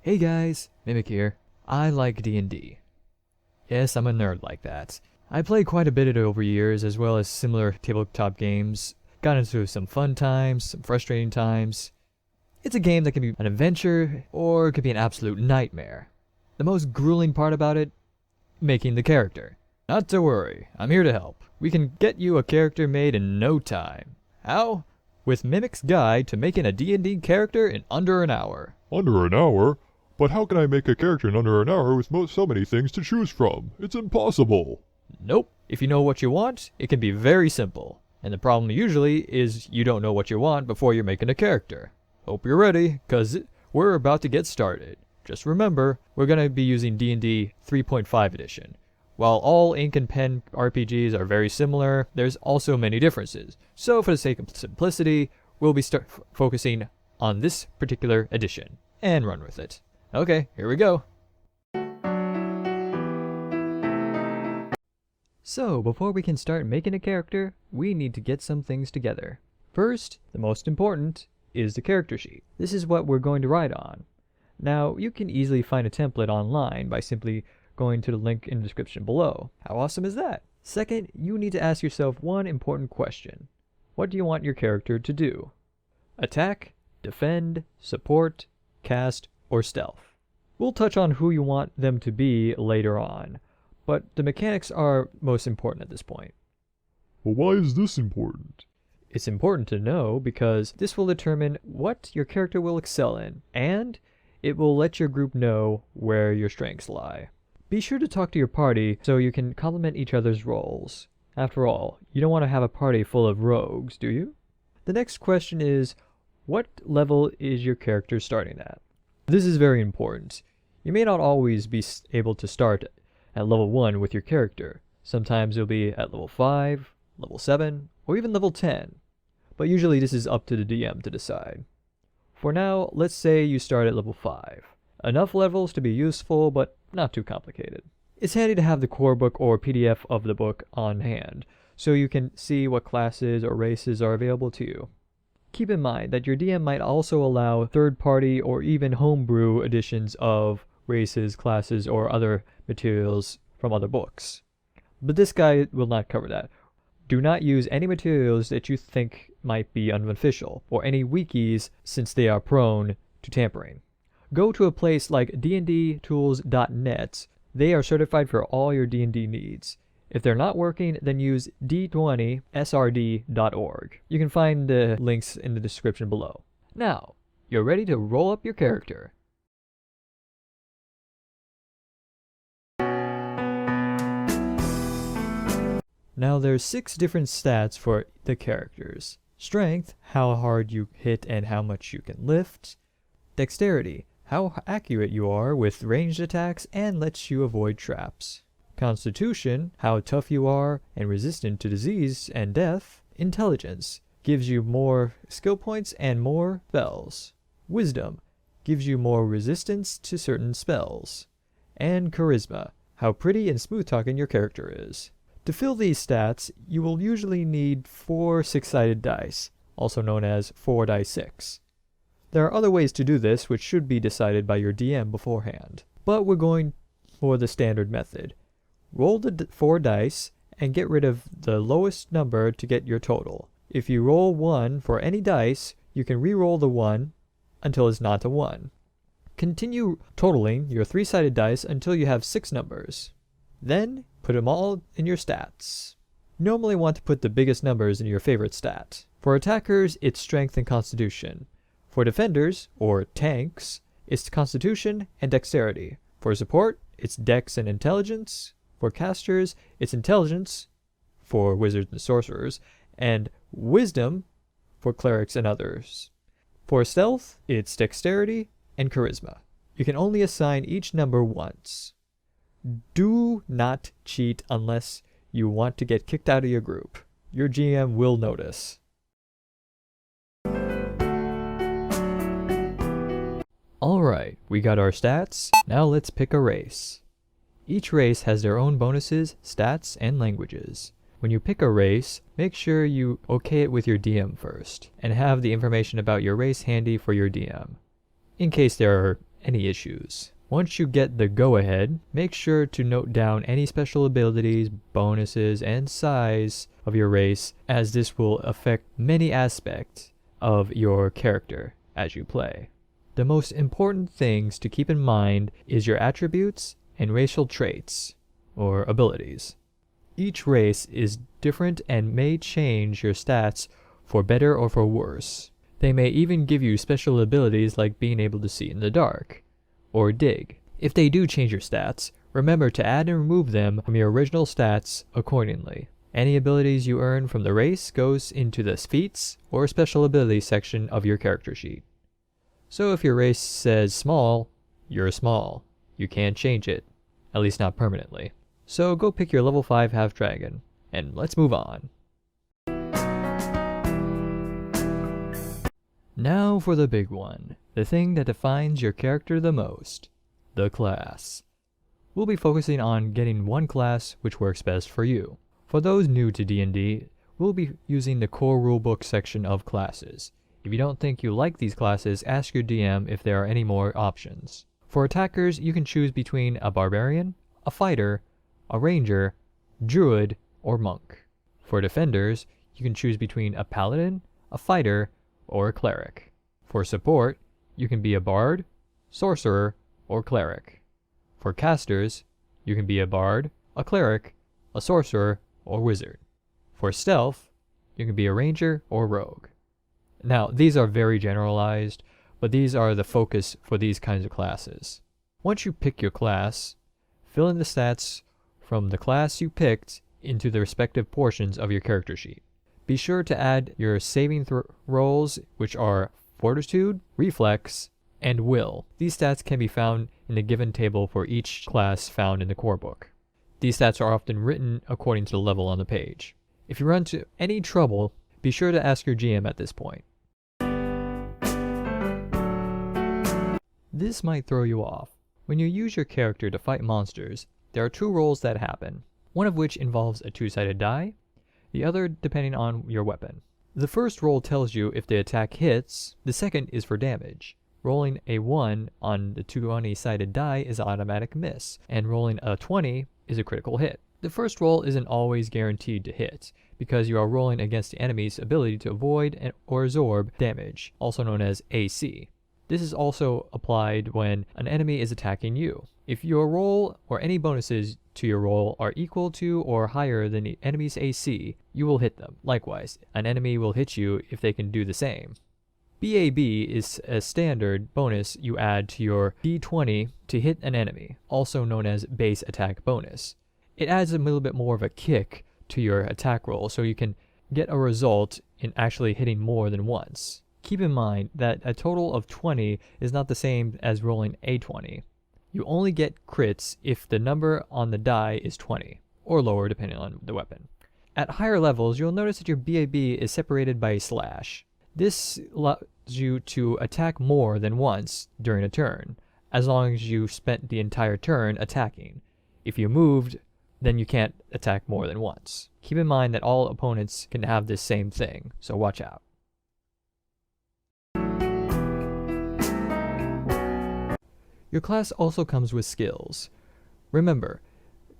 Hey guys, Mimic here. I like D&D. Yes, I'm a nerd like that. I played quite a bit of it over years, as well as similar tabletop games. Got into some fun times, some frustrating times. It's a game that can be an adventure, or it could be an absolute nightmare. The most grueling part about it? Making the character. Not to worry, I'm here to help. We can get you a character made in no time. How? With Mimic's Guide to Making a D&D Character in under an hour. Under an hour? But how can I make a character in under an hour with so many things to choose from? It's impossible. Nope. If you know what you want, it can be very simple. And the problem usually is you don't know what you want before you're making a character. Hope you're ready, cause we're about to get started. Just remember, we're going to be using D&D 3.5 edition. While all ink and pen RPGs are very similar, there's also many differences. So for the sake of simplicity, we'll be focusing on this particular edition and run with it. Okay, here we go. So, before we can start making a character, we need to get some things together. First, the most important, is the character sheet. This is what we're going to write on. Now, you can easily find a template online by simply going to the link in the description below. How awesome is that? Second, you need to ask yourself one important question. What do you want your character to do? Attack, defend, support, cast, or stealth. We'll touch on who you want them to be later on, but the mechanics are most important at this point. Well, why is this important? It's important to know because this will determine what your character will excel in, and it will let your group know where your strengths lie. Be sure to talk to your party so you can complement each other's roles. After all, you don't want to have a party full of rogues, do you? The next question is, what level is your character starting at? This is very important. You may not always be able to start at level 1 with your character. Sometimes you'll be at level 5, level 7, or even level 10. But usually this is up to the DM to decide. For now, let's say you start at level 5. Enough levels to be useful, but not too complicated. It's handy to have the core book or PDF of the book on hand, so you can see what classes or races are available to you. Keep in mind that your DM might also allow third-party or even homebrew editions of races, classes, or other materials from other books. But this guide will not cover that. Do not use any materials that you think might be unofficial, or any wikis since they are prone to tampering. Go to a place like dndtools.net. They are certified for all your D&D needs. If they're not working, then use d20srd.org. You can find the links in the description below. Now, you're ready to roll up your character. Now there's 6 different stats for the characters. Strength, how hard you hit and how much you can lift. Dexterity, how accurate you are with ranged attacks and lets you avoid traps. Constitution, how tough you are and resistant to disease and death. Intelligence, gives you more skill points and more spells. Wisdom, gives you more resistance to certain spells. And Charisma, how pretty and smooth-talking your character is. To fill these stats, you will usually need 4 6-sided dice, also known as 4-die-6. There are other ways to do this which should be decided by your DM beforehand, but we're going for the standard method. Roll the 4 dice and get rid of the lowest number to get your total. If you roll 1 for any dice, you can re-roll the 1 until it's not a 1. Continue totaling your 3-sided dice until you have 6 numbers. Then, put them all in your stats. You normally want to put the biggest numbers in your favorite stat. For attackers, it's strength and constitution. For defenders, or tanks, it's constitution and dexterity. For support, it's dex and intelligence. For casters, it's intelligence, for wizards and sorcerers, and wisdom, for clerics and others. For stealth, it's dexterity and charisma. You can only assign each number once. Do not cheat unless you want to get kicked out of your group. Your GM will notice. Alright, we got our stats. Now let's pick a race. Each race has their own bonuses, stats, and languages. When you pick a race, make sure you okay it with your DM first, and have the information about your race handy for your DM, in case there are any issues. Once you get the go-ahead, make sure to note down any special abilities, bonuses, and size of your race, as this will affect many aspects of your character as you play. The most important things to keep in mind is your attributes and racial traits, or abilities. Each race is different and may change your stats for better or for worse. They may even give you special abilities like being able to see in the dark, or dig. If they do change your stats, remember to add and remove them from your original stats accordingly. Any abilities you earn from the race goes into the feats or special abilities section of your character sheet. So if your race says small, you're small. You can't change it, at least not permanently. So go pick your level 5 half-dragon, and let's move on. Now for the big one, the thing that defines your character the most, the class. We'll be focusing on getting one class which works best for you. For those new to D&D, we'll be using the core rulebook section of classes. If you don't think you like these classes, ask your DM if there are any more options. For attackers, you can choose between a barbarian, a fighter, a ranger, druid, or monk. For defenders, you can choose between a paladin, a fighter, or a cleric. For support, you can be a bard, sorcerer, or cleric. For casters, you can be a bard, a cleric, a sorcerer, or wizard. For stealth, you can be a ranger or rogue. Now, these are very generalized, but these are the focus for these kinds of classes. Once you pick your class, fill in the stats from the class you picked into the respective portions of your character sheet. Be sure to add your saving rolls, which are Fortitude, Reflex, and Will. These stats can be found in the given table for each class found in the core book. These stats are often written according to the level on the page. If you run into any trouble, be sure to ask your GM at this point. This might throw you off. When you use your character to fight monsters, there are two rolls that happen, one of which involves a two-sided die, the other depending on your weapon. The first roll tells you if the attack hits, the second is for damage. Rolling a 1 on the 20-sided die is an automatic miss, and rolling a 20 is a critical hit. The first roll isn't always guaranteed to hit, because you are rolling against the enemy's ability to avoid or absorb damage, also known as AC. This is also applied when an enemy is attacking you. If your roll or any bonuses to your roll are equal to or higher than the enemy's AC, you will hit them. Likewise, an enemy will hit you if they can do the same. BAB is a standard bonus you add to your D20 to hit an enemy, also known as base attack bonus. It adds a little bit more of a kick to your attack roll so you can get a result in actually hitting more than once. Keep in mind that a total of 20 is not the same as rolling a 20. You only get crits if the number on the die is 20, or lower depending on the weapon. At higher levels, you'll notice that your BAB is separated by a slash. This allows you to attack more than once during a turn, as long as you spent the entire turn attacking. If you moved, then you can't attack more than once. Keep in mind that all opponents can have this same thing, so watch out. Your class also comes with skills. Remember,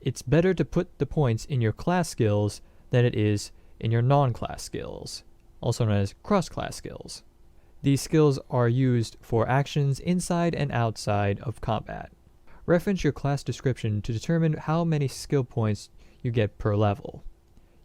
it's better to put the points in your class skills than it is in your non-class skills, also known as cross-class skills. These skills are used for actions inside and outside of combat. Reference your class description to determine how many skill points you get per level,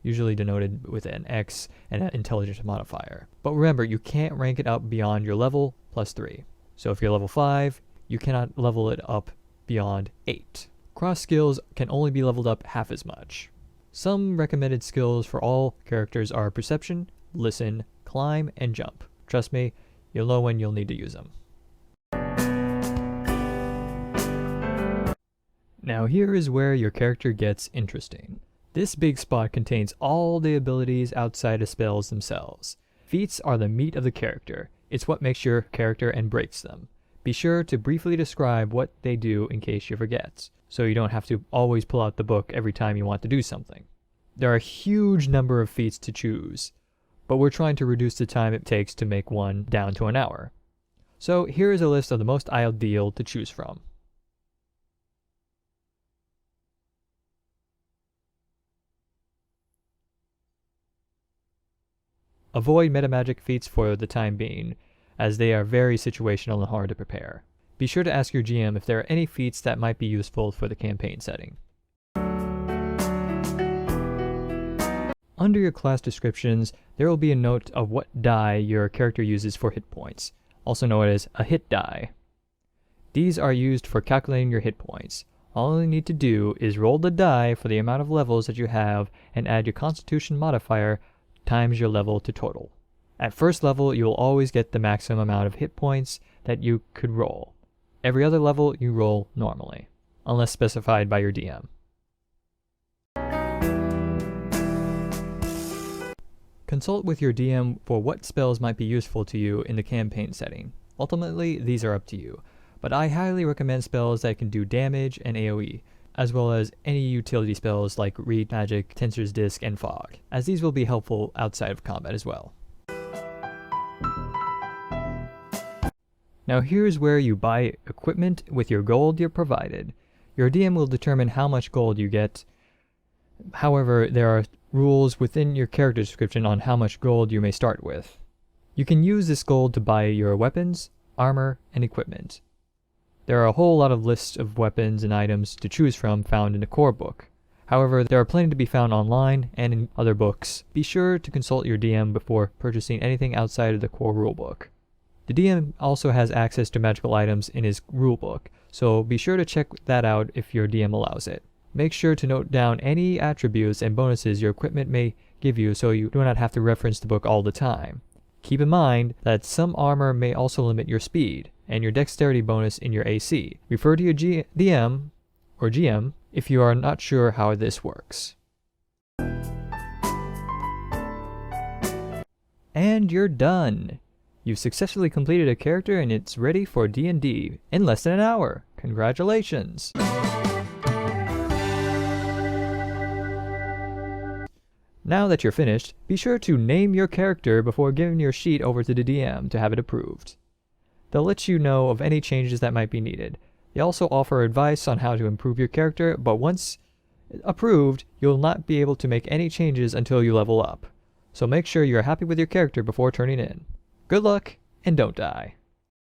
usually denoted with an X and an intelligence modifier. But remember, you can't rank it up beyond your level plus 3. So if you're level 5, you cannot level it up beyond 8. Cross skills can only be leveled up half as much. Some recommended skills for all characters are Perception, Listen, Climb, and Jump. Trust me, you'll know when you'll need to use them. Now here is where your character gets interesting. This big spot contains all the abilities outside of spells themselves. Feats are the meat of the character. It's what makes your character and breaks them. Be sure to briefly describe what they do in case you forget, so you don't have to always pull out the book every time you want to do something. There are a huge number of feats to choose, but we're trying to reduce the time it takes to make one down to an hour. So here is a list of the most ideal to choose from. Avoid metamagic feats for the time being, as they are very situational and hard to prepare. Be sure to ask your GM if there are any feats that might be useful for the campaign setting. Under your class descriptions, there will be a note of what die your character uses for hit points, also known as a hit die. These are used for calculating your hit points. All you need to do is roll the die for the amount of levels that you have and add your Constitution modifier times your level to total. At first level, you will always get the maximum amount of hit points that you could roll. Every other level, you roll normally, unless specified by your DM. Consult with your DM for what spells might be useful to you in the campaign setting. Ultimately, these are up to you, but I highly recommend spells that can do damage and AoE, as well as any utility spells like Read Magic, Tensor's Disc, and Fog, as these will be helpful outside of combat as well. Now here's where you buy equipment with your gold you're provided. Your DM will determine how much gold you get. However, there are rules within your character description on how much gold you may start with. You can use this gold to buy your weapons, armor, and equipment. There are a whole lot of lists of weapons and items to choose from found in the core book. However, there are plenty to be found online and in other books. Be sure to consult your DM before purchasing anything outside of the core rulebook. The DM also has access to magical items in his rulebook, so be sure to check that out if your DM allows it. Make sure to note down any attributes and bonuses your equipment may give you so you do not have to reference the book all the time. Keep in mind that some armor may also limit your speed and your dexterity bonus in your AC. Refer to your DM or GM if you are not sure how this works. And you're done! You've successfully completed a character and it's ready for D&D in less than an hour. Congratulations! Now that you're finished, be sure to name your character before giving your sheet over to the DM to have it approved. They'll let you know of any changes that might be needed. They also offer advice on how to improve your character, but once approved, you'll not be able to make any changes until you level up. So make sure you're happy with your character before turning in. Good luck, and don't die.